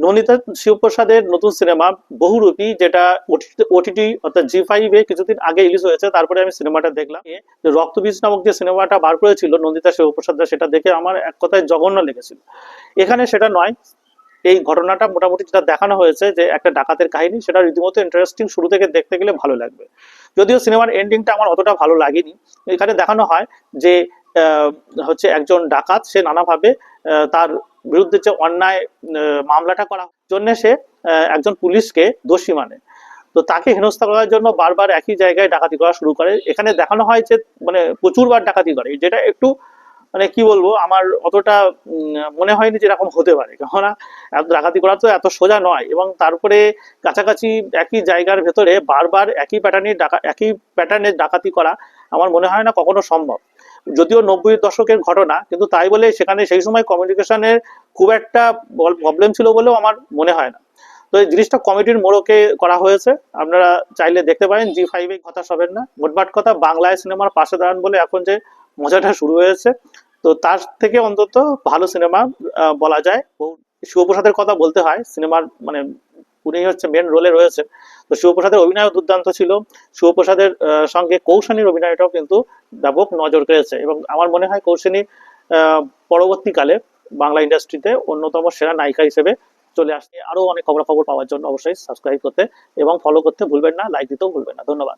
নন্দিতা শিবপ্রসাদের নতুন সিনেমা বহুরূপী, যেটা ওটিটি অর্থাৎ জি5 এ কিছুদিন আগে রিলিজ হয়েছে। তারপরে আমি সিনেমাটা দেখলাম। রক্তবীজ নামক যে সিনেমাটা বার করেছিল নন্দিতা শিবপ্রসাদ, সেটা দেখে আমার এক কথায় জঘন্য লেগেছিল। এখানে সেটা নয়। এই ঘটনাটা মোটামুটি যেটা দেখানো হয়েছে যে একটা ডাকাতের কাহিনী, সেটা রীতিমতো ইন্টারেস্টিং, শুরু থেকে দেখতে গেলে ভালো লাগবে। যদিও সিনেমার এন্ডিংটা আমার অতটা ভালো লাগেনি। এখানে দেখানো হয় যে হচ্ছে একজন ডাকাত, সে নানাভাবে তার বিরুদ্ধে যে অন্যায় মামলাটা করা জন্য সে একজন পুলিশকে দোষী মানে, তো তাকে হেনস্থা করার জন্য বারবার একই জায়গায় ডাকাতি করা শুরু করে। এখানে দেখানো হয় যে মানে প্রচুরবার ডাকাতি করে, যেটা একটু মানে কি বলবো, আমার অতটা মনে হয়নি যে এরকম হতে পারে। কেননা ডাকাতি করা তো এত সোজা নয়, এবং তারপরে কাছাকাছি একই জায়গার ভেতরে বারবার একই প্যাটার্নের ডাকাতি করা আমার মনে হয় না কখনো সম্ভব। যদিও 90-এর দশকের ঘটনা, কিন্তু তাই বলে সেখানে সেই সময় কমিউনিকেশনের খুব একটা প্রবলেম ছিল বলেও আমার মনে হয় না। তো এই জিনিসটা কমেডির মোড়কে করা হয়েছে, আপনারা চাইলে দেখতে পারেন। জি5 হতাশ হবেন না। মোটমাট কথা, বাংলায় সিনেমার পাশে দাঁড়ান বলে এখন যে মজাটা শুরু হয়েছে, তো তার থেকে অন্তত ভালো সিনেমা বলা যায়। শিবপ্রসাদের কথা বলতে হয়, সিনেমার মানে উনি হচ্ছে মেন রোলে রয়েছে। তো শিবপ্রসাদের অভিনয় দুর্দান্ত ছিল। শিবপ্রসাদের সঙ্গে কৌশানীর অভিনয়টাও কিন্তু ব্যাপক নজর কেড়েছে, এবং আমার মনে হয় কৌশানী পরবর্তীকালে বাংলা ইন্ডাস্ট্রিতে অন্যতম সেরা নায়িকা হিসেবে চলে আসছে। আরো অনেক খবর পাওয়ার জন্য অবশ্যই সাবস্ক্রাইব করতে এবং ফলো করতে ভুলবেন না, লাইক দিতেও ভুলবেন না। ধন্যবাদ।